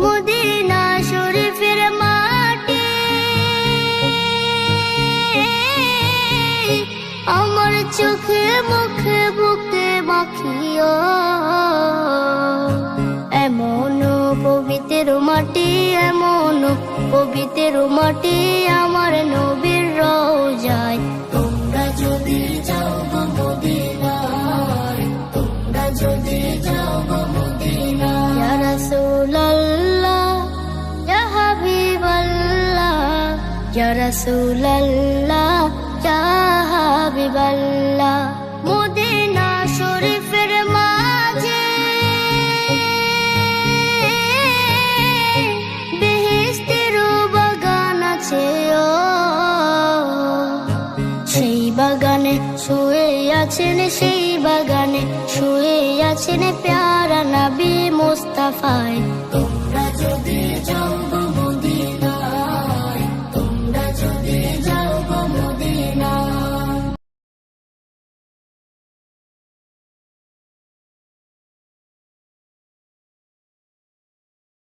Medina শরীফের মাটি আমার চোখে মুখে বুকে মাখিও। এমন পবিত্র মাটি, এমন পবিত্র মাটি আমার নবীর রওজায়। তোমরা যদি যাও গো মদিনায়, তোমরা যদি যাও গো মদিনায়। ইয়া রাসূলুল্লাহ ইয়া হাবিবাল্লাহ, ইয়া রাসূলুল্লাহ ইয়া হাবিবাল্লাহ। মদিনা শরীফের মাঝে বেহেশতের বাগান আছে ও, সেই বাগানে শুয়ে আছেন, সেই বাগানে শুয়ে আছেন প্যারা নবী মুস্তাফায়।